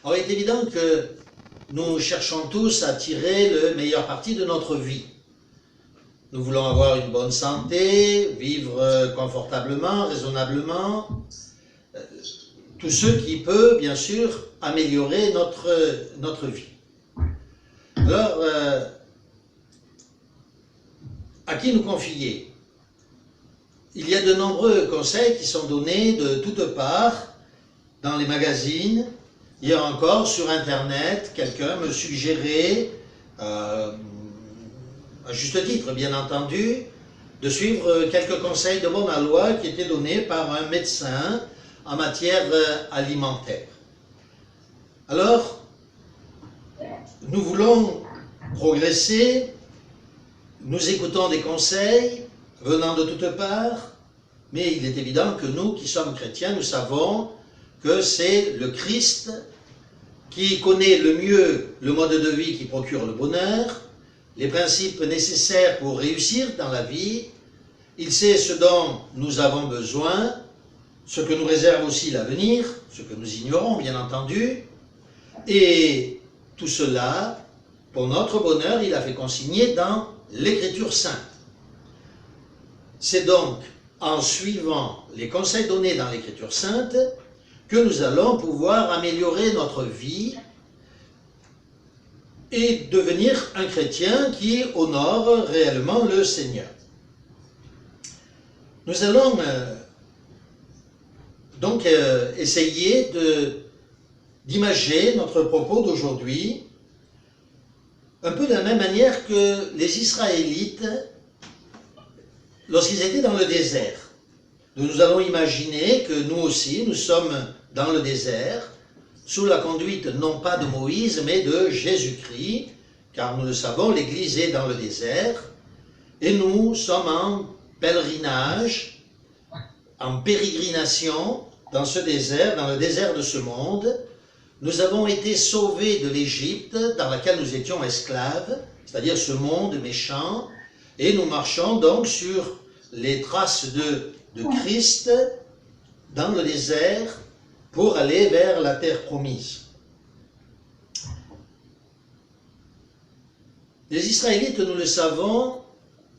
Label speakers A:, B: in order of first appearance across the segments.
A: Alors, il est évident que nous cherchons tous à tirer le meilleur parti de notre vie. Nous voulons avoir une bonne santé, vivre confortablement, raisonnablement, tout ce qui peut, bien sûr, améliorer notre vie. Alors, à qui nous confier? Il y a de nombreux conseils qui sont donnés de toutes parts, dans les magazines. Hier encore, sur Internet, quelqu'un me suggérait, à juste titre bien entendu, de suivre quelques conseils de bonne loi qui étaient donnés par un médecin en matière alimentaire. Alors, nous voulons progresser, nous écoutons des conseils venant de toutes parts, mais il est évident que nous qui sommes chrétiens, nous savons que c'est le Christ qui connaît le mieux le mode de vie qui procure le bonheur, les principes nécessaires pour réussir dans la vie. Il sait ce dont nous avons besoin, ce que nous réserve aussi l'avenir, ce que nous ignorons bien entendu, et tout cela, pour notre bonheur, il a fait consigner dans l'Écriture sainte. C'est donc en suivant les conseils donnés dans l'Écriture sainte que nous allons pouvoir améliorer notre vie et devenir un chrétien qui honore réellement le Seigneur. Nous allons donc essayer d'imager notre propos d'aujourd'hui un peu de la même manière que les Israélites lorsqu'ils étaient dans le désert. Nous allons imaginer que nous aussi, nous sommes dans le désert, sous la conduite non pas de Moïse, mais de Jésus-Christ, car nous le savons, l'Église est dans le désert, et nous sommes en pèlerinage, en pérégrination dans ce désert, dans le désert de ce monde. Nous avons été sauvés de l'Égypte, dans laquelle nous étions esclaves, c'est-à-dire ce monde méchant, et nous marchons donc sur les traces de Christ dans le désert pour aller vers la terre promise. Les Israélites, nous le savons,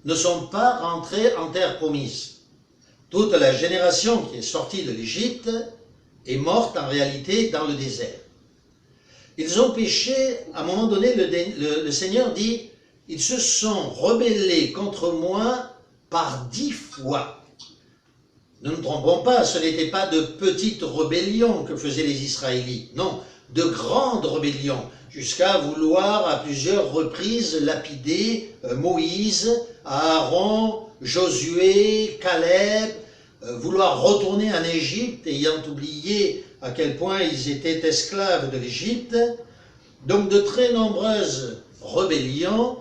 A: ne sont pas rentrés en terre promise. Toute la génération qui est sortie de l'Égypte est morte en réalité dans le désert. Ils ont péché, à un moment donné, le Seigneur dit, ils se sont rebellés contre moi par 10 fois. Ne nous trompons pas, ce n'était pas de petites rébellions que faisaient les Israélites, non, de grandes rébellions, jusqu'à vouloir à plusieurs reprises lapider Moïse, Aaron, Josué, Caleb, vouloir retourner en Égypte, ayant oublié à quel point ils étaient esclaves de l'Égypte. Donc de très nombreuses rébellions,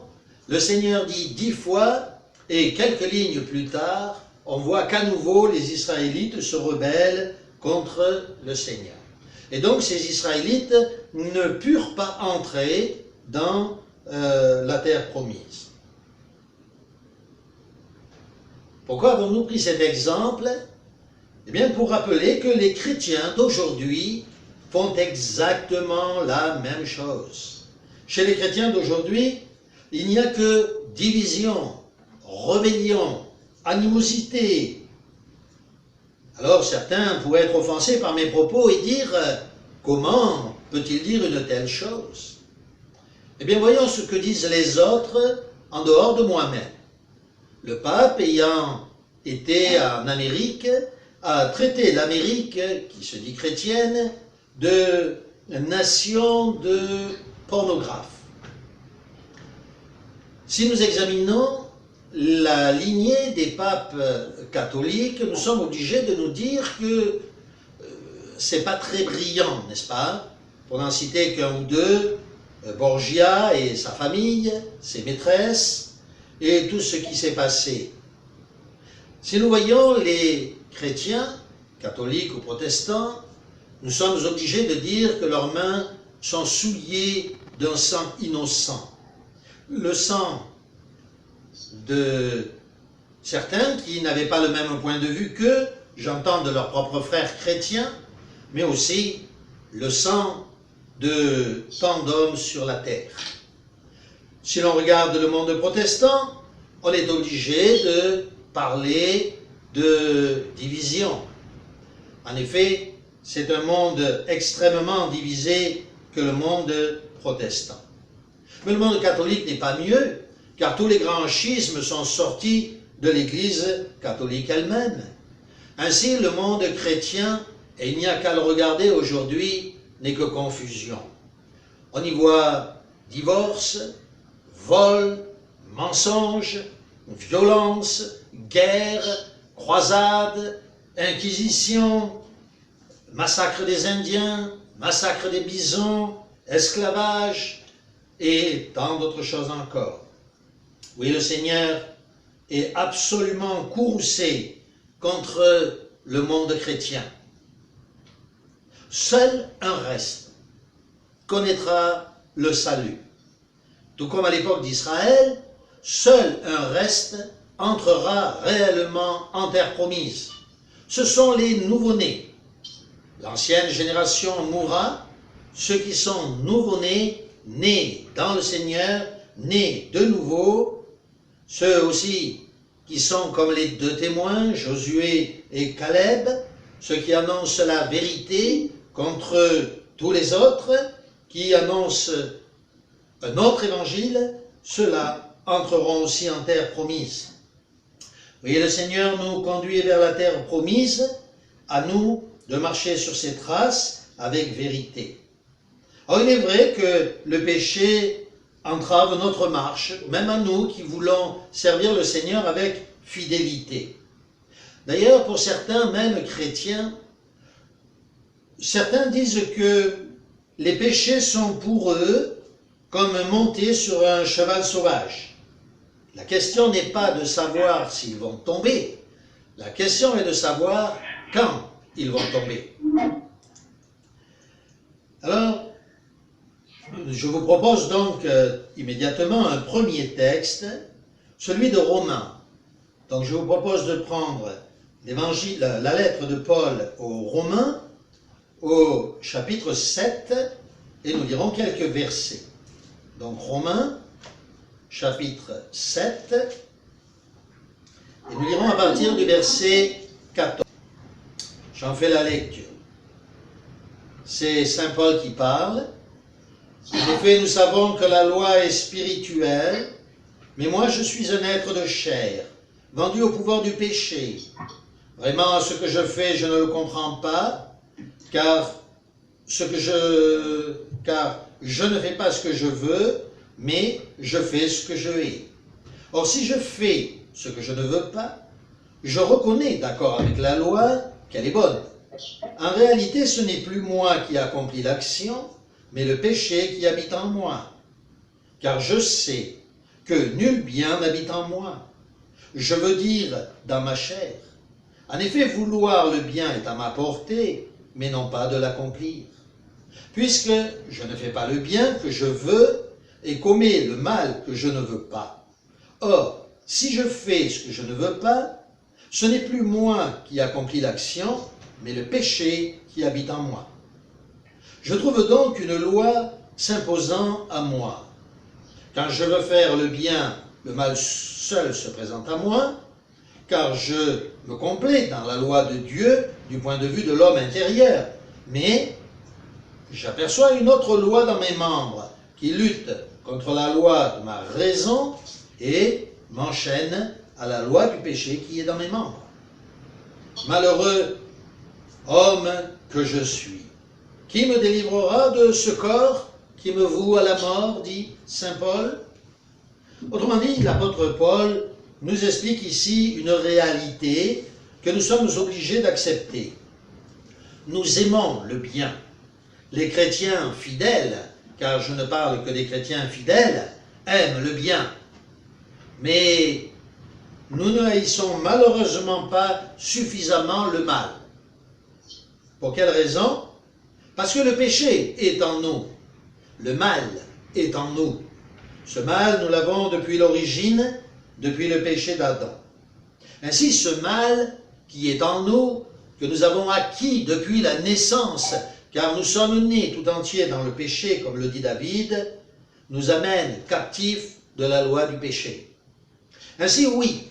A: le Seigneur dit 10 fois, et quelques lignes plus tard, on voit qu'à nouveau les Israélites se rebellent contre le Seigneur. Et donc ces Israélites ne purent pas entrer dans la terre promise. Pourquoi avons-nous pris cet exemple? Eh bien pour rappeler que les chrétiens d'aujourd'hui font exactement la même chose. Chez les chrétiens d'aujourd'hui, il n'y a que division, rébellion, animosité. Alors certains pourraient être offensés par mes propos et dire « Comment peut-il dire une telle chose ?» Eh bien voyons ce que disent les autres en dehors de moi-même. Le pape, ayant été en Amérique, a traité l'Amérique, qui se dit chrétienne, de nation de pornographes. Si nous examinons la lignée des papes catholiques, nous sommes obligés de nous dire que c'est pas très brillant, n'est-ce pas? Pour n'en citer qu'un ou deux, Borgia et sa famille, ses maîtresses, et tout ce qui s'est passé. Si nous voyons les chrétiens, catholiques ou protestants, nous sommes obligés de dire que leurs mains sont souillées d'un sang innocent. Le sang de certains qui n'avaient pas le même point de vue qu'eux, j'entends de leurs propres frères chrétiens, mais aussi le sang de tant d'hommes sur la terre. Si l'on regarde le monde protestant, on est obligé de parler de division. En effet, c'est un monde extrêmement divisé que le monde protestant. Mais le monde catholique n'est pas mieux, car tous les grands schismes sont sortis de l'Église catholique elle-même. Ainsi, le monde chrétien, et il n'y a qu'à le regarder aujourd'hui, n'est que confusion. On y voit divorce, vol, mensonge, violence, guerre, croisade, inquisition, massacre des Indiens, massacre des bisons, esclavage et tant d'autres choses encore. Oui, le Seigneur est absolument courroucé contre le monde chrétien. Seul un reste connaîtra le salut. Tout comme à l'époque d'Israël, seul un reste entrera réellement en terre promise. Ce sont les nouveau-nés. L'ancienne génération mourra, ceux qui sont nouveau-nés, nés dans le Seigneur, nés de nouveau, ceux aussi qui sont comme les deux témoins, Josué et Caleb, ceux qui annoncent la vérité contre tous les autres, qui annoncent un autre évangile, ceux-là entreront aussi en terre promise. Vous voyez, le Seigneur nous conduit vers la terre promise, à nous de marcher sur ses traces avec vérité. Or, il est vrai que le péché entrave notre marche, même à nous qui voulons servir le Seigneur avec fidélité. D'ailleurs, pour certains, même chrétiens, certains disent que les péchés sont pour eux comme monter sur un cheval sauvage. La question n'est pas de savoir s'ils vont tomber, la question est de savoir quand ils vont tomber. Alors, je vous propose donc immédiatement un premier texte, celui de Romains. Donc je vous propose de prendre l'évangile, la lettre de Paul aux Romains, au chapitre 7, et nous lirons quelques versets. Donc Romains, chapitre 7, et nous lirons à partir du verset 14. J'en fais la lecture. C'est Saint Paul qui parle. En effet, nous savons que la loi est spirituelle, mais moi je suis un être de chair, vendu au pouvoir du péché. Vraiment, ce que je fais, je ne le comprends pas, car je ne fais pas ce que je veux, mais je fais ce que je hais. Or, si je fais ce que je ne veux pas, je reconnais, d'accord avec la loi, qu'elle est bonne. En réalité, ce n'est plus moi qui accomplis l'action, mais le péché qui habite en moi. Car je sais que nul bien n'habite en moi. Je veux dire dans ma chair. En effet, vouloir le bien est à ma portée, mais non pas de l'accomplir. Puisque je ne fais pas le bien que je veux et commets le mal que je ne veux pas. Or, si je fais ce que je ne veux pas, ce n'est plus moi qui accomplis l'action, mais le péché qui habite en moi. Je trouve donc une loi s'imposant à moi. Quand je veux faire le bien, le mal seul se présente à moi, car je me complais dans la loi de Dieu du point de vue de l'homme intérieur. Mais j'aperçois une autre loi dans mes membres qui lutte contre la loi de ma raison et m'enchaîne à la loi du péché qui est dans mes membres. Malheureux homme que je suis, qui me délivrera de ce corps qui me voue à la mort, dit saint Paul. Autrement dit, l'apôtre Paul nous explique ici une réalité que nous sommes obligés d'accepter. Nous aimons le bien. Les chrétiens fidèles, car je ne parle que des chrétiens fidèles, aiment le bien. Mais nous ne haïssons malheureusement pas suffisamment le mal. Pour quelle raison? Parce que le péché est en nous. Le mal est en nous. Ce mal, nous l'avons depuis l'origine, depuis le péché d'Adam. Ainsi, ce mal qui est en nous, que nous avons acquis depuis la naissance, car nous sommes nés tout entiers dans le péché, comme le dit David, nous amène captifs de la loi du péché. Ainsi, oui,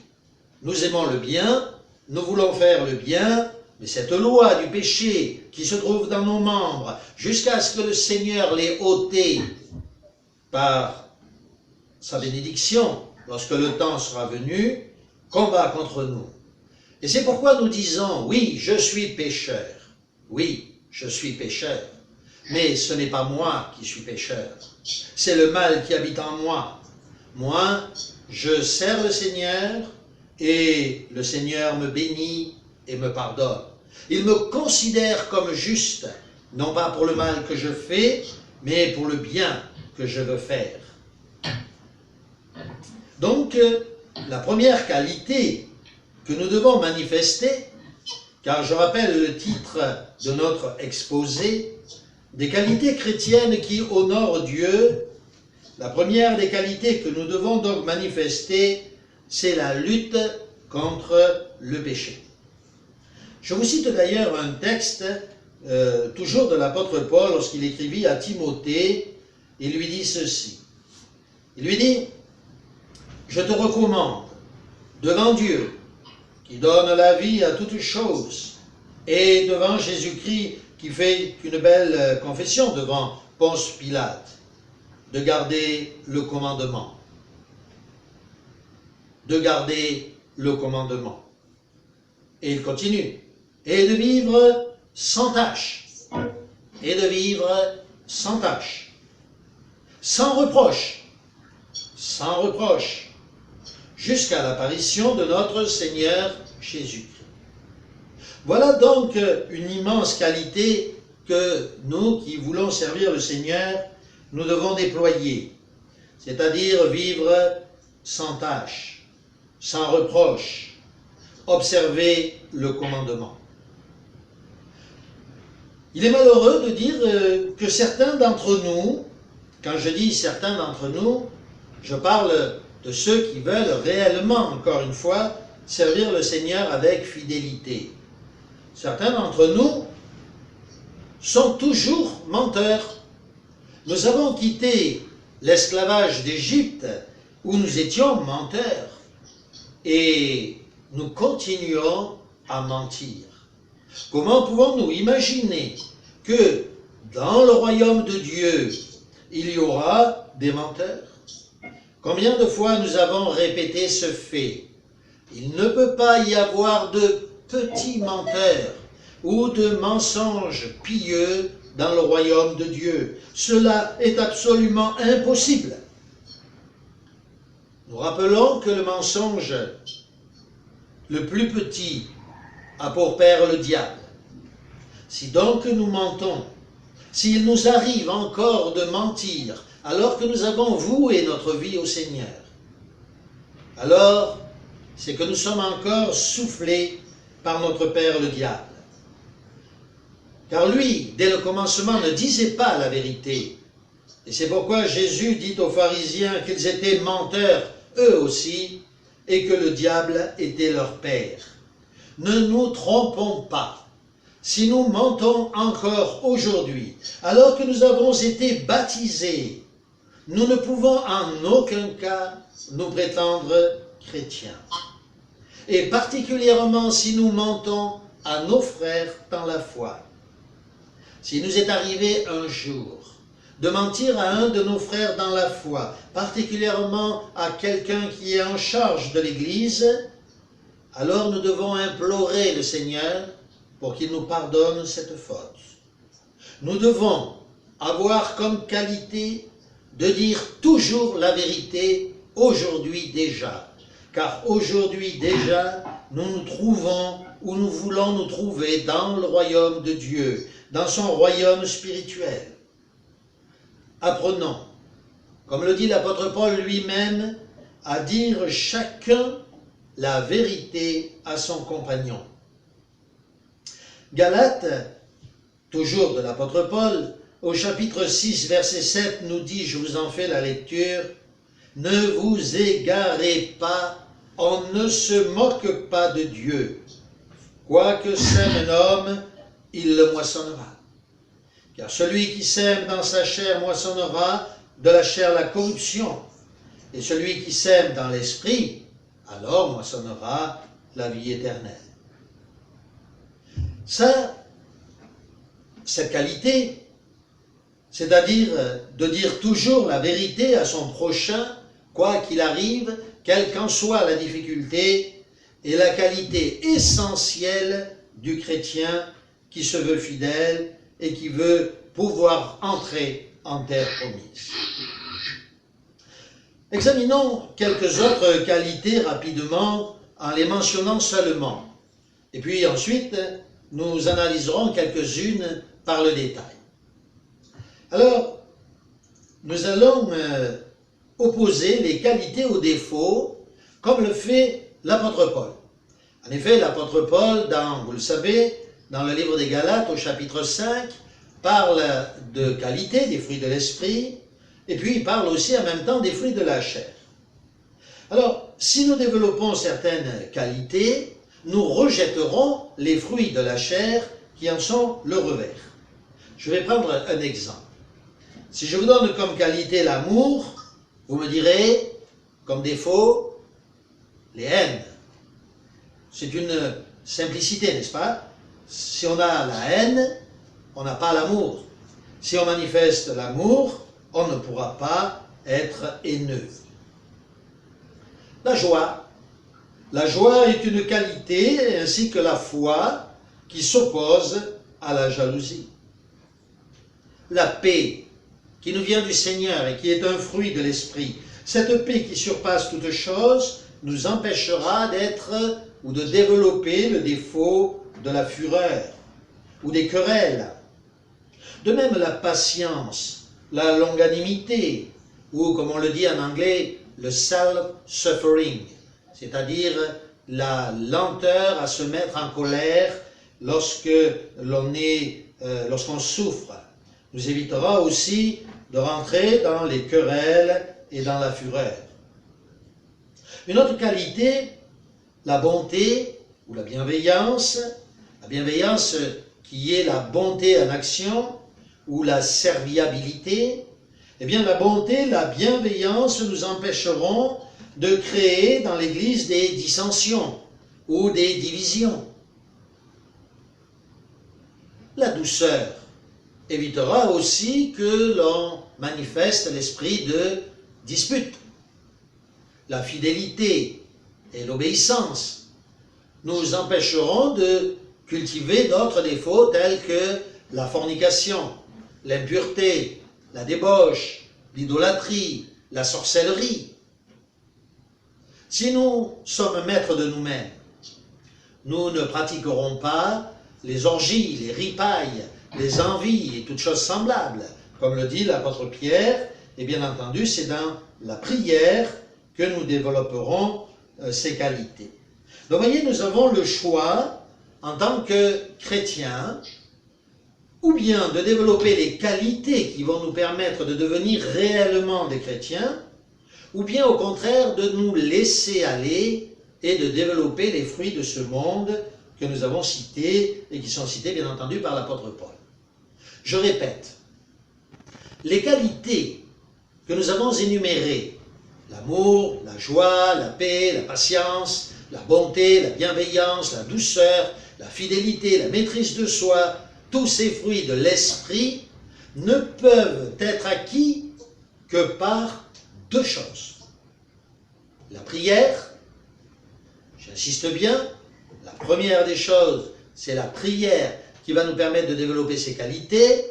A: nous aimons le bien, nous voulons faire le bien, mais cette loi du péché qui se trouve dans nos membres, jusqu'à ce que le Seigneur l'ait ôtée par sa bénédiction, lorsque le temps sera venu, combat contre nous. Et c'est pourquoi nous disons, oui, je suis pécheur. Oui, je suis pécheur. Mais ce n'est pas moi qui suis pécheur. C'est le mal qui habite en moi. Moi, je sers le Seigneur et le Seigneur me bénit et me pardonne. Il me considère comme juste, non pas pour le mal que je fais, mais pour le bien que je veux faire. Donc, la première qualité que nous devons manifester, car je rappelle le titre de notre exposé, des qualités chrétiennes qui honorent Dieu, la première des qualités que nous devons donc manifester, c'est la lutte contre le péché. Je vous cite d'ailleurs un texte, toujours de l'apôtre Paul, lorsqu'il écrivit à Timothée, il lui dit ceci. Il lui dit, « Je te recommande, devant Dieu, qui donne la vie à toutes choses, et devant Jésus-Christ, qui fait une belle confession devant Ponce Pilate, de garder le commandement. De garder le commandement. » Et il continue. Et de vivre sans tâche. Et de vivre sans tâche. Sans reproche. Sans reproche. Jusqu'à l'apparition de notre Seigneur Jésus-Christ. Voilà donc une immense qualité que nous qui voulons servir le Seigneur, nous devons déployer. C'est-à-dire vivre sans tâche, sans reproche, observer le commandement. Il est malheureux de dire que certains d'entre nous, quand je dis certains d'entre nous, je parle de ceux qui veulent réellement, encore une fois, servir le Seigneur avec fidélité. Certains d'entre nous sont toujours menteurs. Nous avons quitté l'esclavage d'Égypte où nous étions menteurs et nous continuons à mentir. Comment pouvons-nous imaginer que dans le royaume de Dieu, il y aura des menteurs? Combien de fois nous avons répété ce fait? Il ne peut pas y avoir de petits menteurs ou de mensonges pieux dans le royaume de Dieu. Cela est absolument impossible. Nous rappelons que le mensonge le plus petit a pour père le diable. Si donc nous mentons, s'il nous arrive encore de mentir, alors que nous avons voué notre vie au Seigneur, alors c'est que nous sommes encore soufflés par notre père le diable. Car lui, dès le commencement, ne disait pas la vérité. Et c'est pourquoi Jésus dit aux pharisiens qu'ils étaient menteurs, eux aussi, et que le diable était leur père. Ne nous trompons pas. Si nous mentons encore aujourd'hui, alors que nous avons été baptisés, nous ne pouvons en aucun cas nous prétendre chrétiens. Et particulièrement si nous mentons à nos frères dans la foi. S'il nous est arrivé un jour de mentir à un de nos frères dans la foi, particulièrement à quelqu'un qui est en charge de l'Église, alors nous devons implorer le Seigneur pour qu'il nous pardonne cette faute. Nous devons avoir comme qualité de dire toujours la vérité aujourd'hui déjà. Car aujourd'hui déjà, nous nous trouvons où nous voulons nous trouver dans le royaume de Dieu, dans son royaume spirituel. Apprenons, comme le dit l'apôtre Paul lui-même, à dire chacun la vérité à son compagnon. Galates, toujours de l'apôtre Paul, au chapitre 6, verset 7, nous dit, je vous en fais la lecture, « Ne vous égarez pas, on ne se moque pas de Dieu. Quoi que sème un homme, il le moissonnera. » Car celui qui sème dans sa chair moissonnera de la chair la corruption, et celui qui sème dans l'esprit, alors moissonnera la vie éternelle. Cette qualité, c'est-à-dire de dire toujours la vérité à son prochain, quoi qu'il arrive, quelle qu'en soit la difficulté, est la qualité essentielle du chrétien qui se veut fidèle et qui veut pouvoir entrer en terre promise. Examinons quelques autres qualités rapidement en les mentionnant seulement. Et puis ensuite, nous analyserons quelques-unes par le détail. Alors, nous allons opposer les qualités aux défauts, comme le fait l'apôtre Paul. En effet, l'apôtre Paul, vous le savez, dans le livre des Galates, au chapitre 5, parle de qualité, des fruits de l'esprit, et puis il parle aussi en même temps des fruits de la chair. Alors, si nous développons certaines qualités, nous rejetterons les fruits de la chair qui en sont le revers. Je vais prendre un exemple. Si je vous donne comme qualité l'amour, vous me direz, comme défaut, les haines. C'est une simplicité, n'est-ce pas? Si on a la haine, on n'a pas l'amour. Si on manifeste l'amour, on ne pourra pas être haineux. La joie. La joie est une qualité, ainsi que la foi, qui s'oppose à la jalousie. La paix, qui nous vient du Seigneur et qui est un fruit de l'Esprit. Cette paix qui surpasse toute chose nous empêchera d'être ou de développer le défaut de la fureur ou des querelles. De même, la patience, la longanimité, ou comme on le dit en anglais, le self-suffering, c'est-à-dire la lenteur à se mettre en colère lorsqu'on souffre, nous évitera aussi de rentrer dans les querelles et dans la fureur. Une autre qualité, la bonté ou la bienveillance qui est la bonté en action ou la serviabilité, eh bien la bonté, la bienveillance nous empêcheront de créer dans l'Église des dissensions ou des divisions. La douceur évitera aussi que l'on manifeste l'esprit de dispute. La fidélité et l'obéissance nous empêcheront de cultiver d'autres défauts tels que la fornication, l'impureté, la débauche, l'idolâtrie, la sorcellerie. Si nous sommes maîtres de nous-mêmes, nous ne pratiquerons pas les orgies, les ripailles, les envies et toutes choses semblables. Comme le dit l'apôtre Pierre, et bien entendu, c'est dans la prière que nous développerons ces qualités. Donc, vous voyez, nous avons le choix, en tant que chrétiens, ou bien de développer les qualités qui vont nous permettre de devenir réellement des chrétiens, ou bien au contraire de nous laisser aller et de développer les fruits de ce monde que nous avons cités et qui sont cités bien entendu par l'apôtre Paul. Je répète, les qualités que nous avons énumérées, l'amour, la joie, la paix, la patience, la bonté, la bienveillance, la douceur, la fidélité, la maîtrise de soi, tous ces fruits de l'esprit ne peuvent être acquis que par deux choses. La prière, j'insiste bien, la première des choses, c'est la prière qui va nous permettre de développer ces qualités,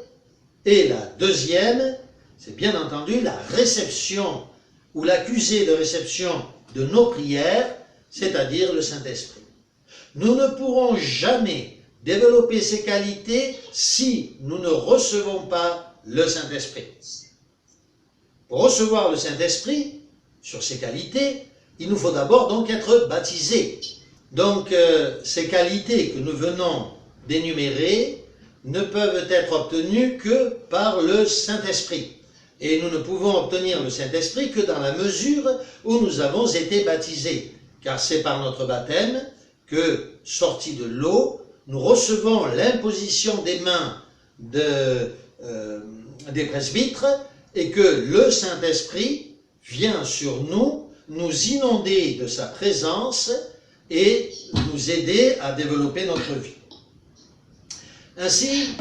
A: et la deuxième, c'est bien entendu la réception ou l'accusé de réception de nos prières, c'est-à-dire le Saint-Esprit. Nous ne pourrons jamais développer ces qualités si nous ne recevons pas le Saint-Esprit. Pour recevoir le Saint-Esprit, sur ces qualités, il nous faut d'abord donc être baptisés. Donc ces qualités que nous venons d'énumérer ne peuvent être obtenues que par le Saint-Esprit. Et nous ne pouvons obtenir le Saint-Esprit que dans la mesure où nous avons été baptisés. Car c'est par notre baptême que, sortis de l'eau, nous recevons l'imposition des mains des presbytres, et que le Saint-Esprit vient sur nous, nous inonder de sa présence et nous aider à développer notre vie. Ainsi,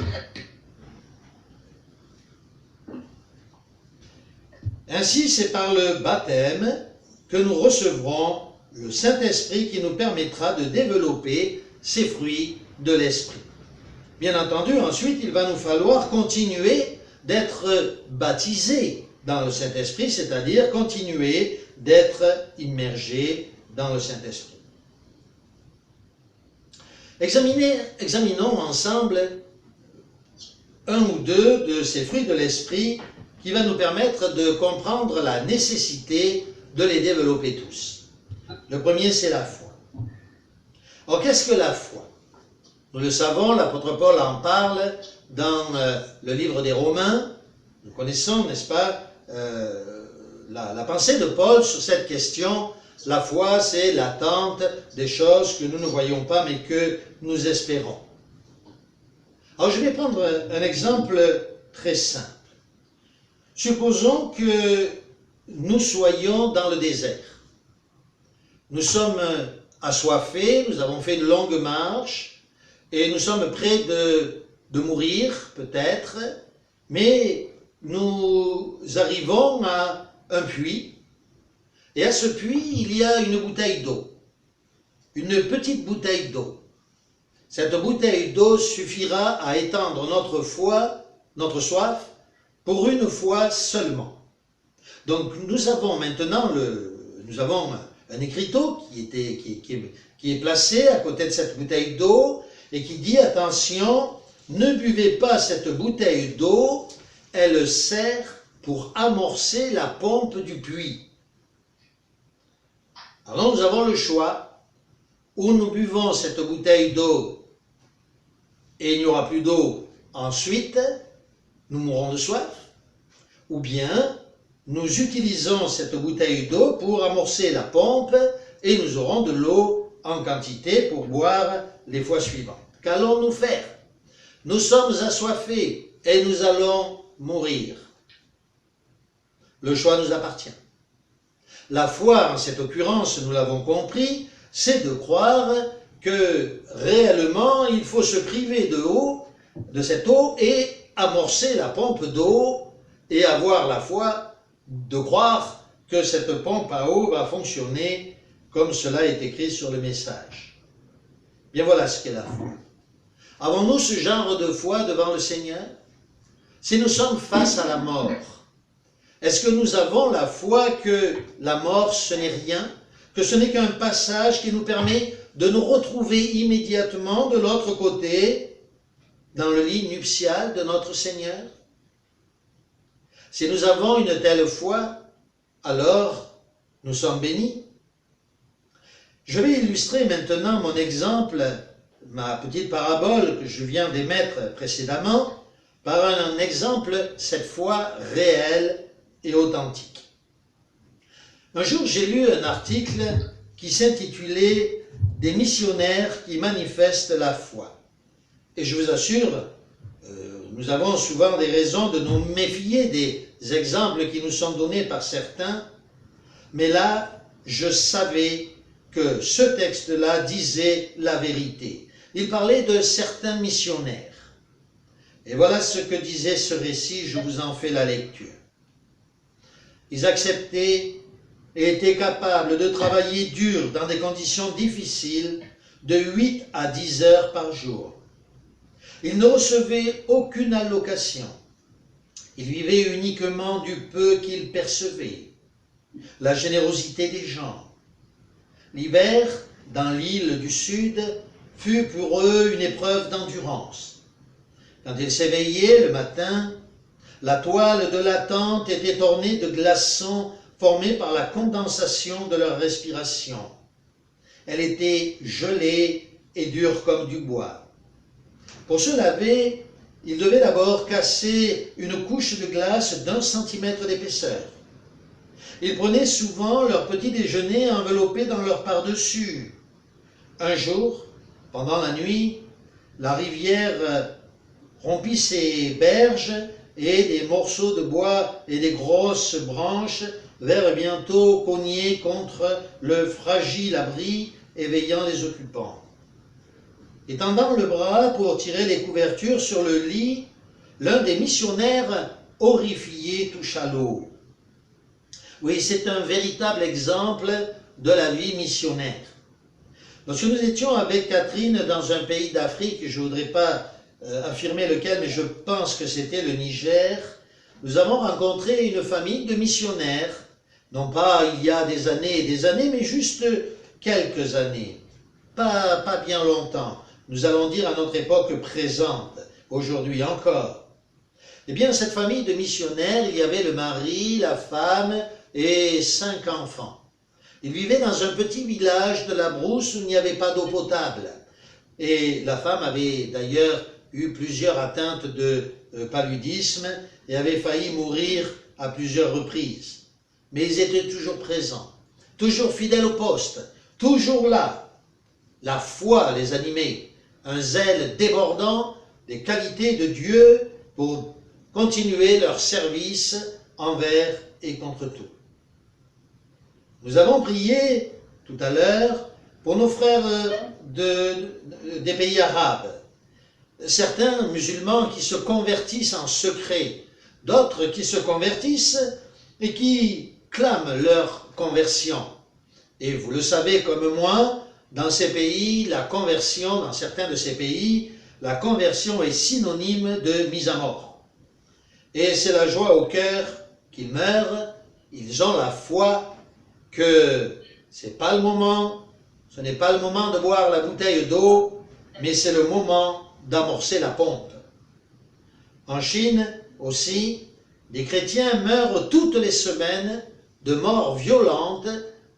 A: c'est par le baptême que nous recevrons le Saint-Esprit qui nous permettra de développer ces fruits de l'Esprit. Bien entendu, ensuite, il va nous falloir continuer d'être baptisés dans le Saint-Esprit, c'est-à-dire continuer d'être immergés dans le Saint-Esprit. Examinons ensemble un ou deux de ces fruits de l'Esprit qui va nous permettre de comprendre la nécessité de les développer tous. Le premier, c'est la foi. Alors, qu'est-ce que la foi? Nous le savons, l'apôtre Paul en parle dans le livre des Romains. Nous connaissons, n'est-ce pas, la pensée de Paul sur cette question. La foi, c'est l'attente des choses que nous ne voyons pas, mais que nous espérons. Alors, je vais prendre un exemple très simple. Supposons que nous soyons dans le désert. Nous sommes assoiffés, nous avons fait une longue marche, et nous sommes près de mourir, peut-être, mais nous arrivons à un puits, et à ce puits, il y a une bouteille d'eau, une petite bouteille d'eau. Cette bouteille d'eau suffira à étendre notre soif, pour une fois seulement. Donc nous avons maintenant un écriteau qui est placé à côté de cette bouteille d'eau et qui dit, attention, ne buvez pas cette bouteille d'eau, elle sert pour amorcer la pompe du puits. Alors nous avons le choix, ou nous buvons cette bouteille d'eau et il n'y aura plus d'eau ensuite, nous mourrons de soif, ou bien nous utilisons cette bouteille d'eau pour amorcer la pompe et nous aurons de l'eau en quantité pour boire les fois suivantes. Qu'allons-nous faire? Nous sommes assoiffés et nous allons mourir. Le choix nous appartient. La foi, en cette occurrence, nous l'avons compris, c'est de croire que réellement il faut se priver de cette eau et amorcer la pompe d'eau et avoir la foi de croire que cette pompe à eau va fonctionner comme cela est écrit sur le message. Bien voilà ce qu'est la foi. Avons-nous ce genre de foi devant le Seigneur? Si nous sommes face à la mort, est-ce que nous avons la foi que la mort ce n'est rien, que ce n'est qu'un passage qui nous permet de nous retrouver immédiatement de l'autre côté dans le lit nuptial de notre Seigneur? Si nous avons une telle foi, alors nous sommes bénis. Je vais illustrer maintenant mon exemple, ma petite parabole que je viens d'émettre précédemment, par un exemple, cette fois réel et authentique. Un jour, j'ai lu un article qui s'intitulait « Des missionnaires qui manifestent la foi ». Et je vous assure, nous avons souvent des raisons de nous méfier des exemples qui nous sont donnés par certains, mais là, je savais que ce texte-là disait la vérité. Il parlait de certains missionnaires. Et voilà ce que disait ce récit, je vous en fais la lecture. Ils acceptaient et étaient capables de travailler dur dans des conditions difficiles de 8 à 10 heures par jour. Ils ne recevaient aucune allocation. Ils vivaient uniquement du peu qu'ils percevaient. La générosité des gens. L'hiver, dans l'île du Sud, fut pour eux une épreuve d'endurance. Quand ils s'éveillaient le matin, la toile de la tente était ornée de glaçons formés par la condensation de leur respiration. Elle était gelée et dure comme du bois. Pour se laver, ils devaient d'abord casser une couche de glace d'1 centimètre d'épaisseur. Ils prenaient souvent leur petit déjeuner enveloppé dans leur pardessus. Un jour, pendant la nuit, la rivière rompit ses berges et des morceaux de bois et des grosses branches vinrent bientôt cogner contre le fragile abri éveillant les occupants. Étendant le bras pour tirer les couvertures sur le lit, l'un des missionnaires horrifié toucha l'eau. Oui, c'est un véritable exemple de la vie missionnaire. Lorsque nous étions avec Catherine dans un pays d'Afrique, je ne voudrais pas affirmer lequel, mais je pense que c'était le Niger, nous avons rencontré une famille de missionnaires, non pas il y a des années, mais juste quelques années, pas bien longtemps, nous allons dire à notre époque présente, aujourd'hui encore. Eh bien, cette famille de missionnaires, il y avait le mari, la femme et 5 enfants. Ils vivaient dans un petit village de la brousse où il n'y avait pas d'eau potable. Et la femme avait d'ailleurs eu plusieurs atteintes de paludisme et avait failli mourir à plusieurs reprises. Mais ils étaient toujours présents, toujours fidèles au poste, toujours là. La foi les animait, un zèle débordant des qualités de Dieu pour continuer leur service envers et contre tout. Nous avons prié tout à l'heure pour nos frères des pays arabes. Certains musulmans qui se convertissent en secret, d'autres qui se convertissent et qui clament leur conversion. Et vous le savez comme moi, dans ces pays, la conversion, dans certains de ces pays, la conversion est synonyme de mise à mort. Et c'est la joie au cœur qu'ils meurent, ils ont la foi que ce n'est pas le moment de boire la bouteille d'eau, mais c'est le moment d'amorcer la pompe. En Chine aussi, des chrétiens meurent toutes les semaines de morts violentes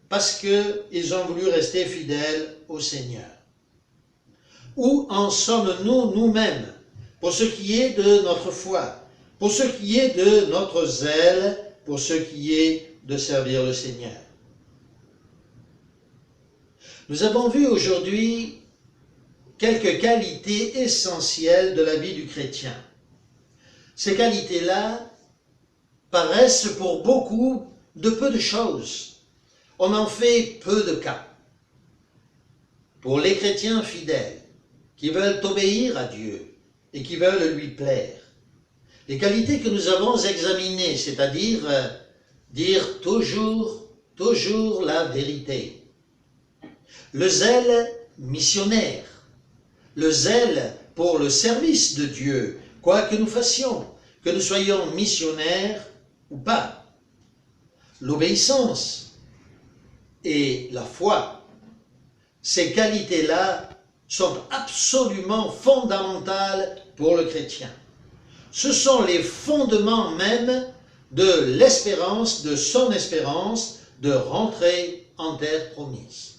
A: parce qu'ils ont voulu rester fidèles au Seigneur. Où en sommes-nous nous-mêmes pour ce qui est de notre foi, pour ce qui est de notre zèle, pour ce qui est de servir le Seigneur? Nous avons vu aujourd'hui quelques qualités essentielles de la vie du chrétien. Ces qualités-là paraissent pour beaucoup de peu de choses. On en fait peu de cas. Pour les chrétiens fidèles, qui veulent obéir à Dieu et qui veulent lui plaire, les qualités que nous avons examinées, c'est-à-dire dire toujours la vérité, le zèle missionnaire, le zèle pour le service de Dieu, quoi que nous fassions, que nous soyons missionnaires ou pas, l'obéissance et la foi, ces qualités-là sont absolument fondamentales pour le chrétien. Ce sont les fondements même de l'espérance, de son espérance, de rentrer en terre promise.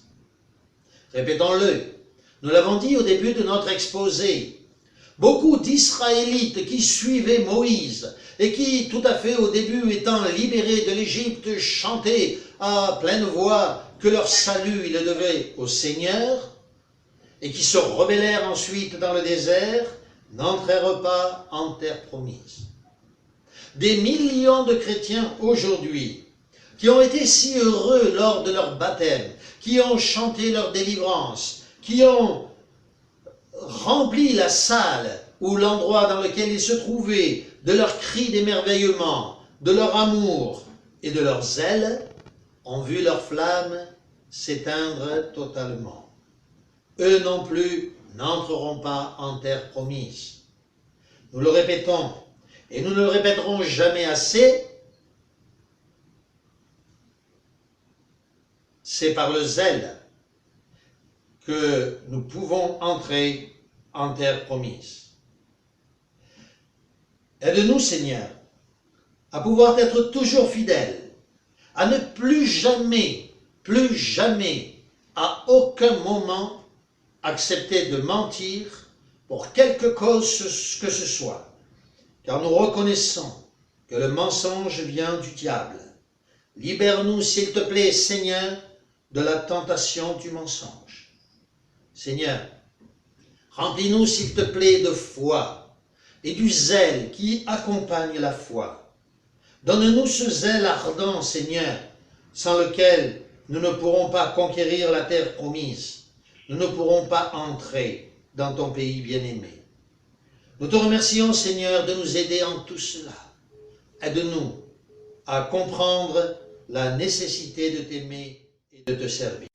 A: Répétons-le, nous l'avons dit au début de notre exposé, beaucoup d'Israélites qui suivaient Moïse et qui, tout à fait au début étant libérés de l'Égypte, chantaient à pleine voix que leur salut ils le devaient au Seigneur, et qui se rebellèrent ensuite dans le désert, n'entrèrent pas en terre promise. Des millions de chrétiens aujourd'hui, qui ont été si heureux lors de leur baptême, qui ont chanté leur délivrance, qui ont rempli la salle ou l'endroit dans lequel ils se trouvaient de leurs cris d'émerveillement, de leur amour et de leur zèle, ont vu leur flamme s'éteindre totalement. Eux non plus n'entreront pas en terre promise. Nous le répétons, et nous ne le répéterons jamais assez, c'est par le zèle que nous pouvons entrer en terre promise. Aide-nous, Seigneur, à pouvoir être toujours fidèles, à ne plus jamais, à aucun moment, accepter de mentir pour quelque cause que ce soit, car nous reconnaissons que le mensonge vient du diable. Libère-nous, s'il te plaît, Seigneur, de la tentation du mensonge. Seigneur, remplis-nous, s'il te plaît, de foi, et du zèle qui accompagne la foi. Donne-nous ce zèle ardent, Seigneur, sans lequel nous ne pourrons pas conquérir la terre promise. Nous ne pourrons pas entrer dans ton pays bien-aimé. Nous te remercions, Seigneur, de nous aider en tout cela. Aide-nous à comprendre la nécessité de t'aimer et de te servir.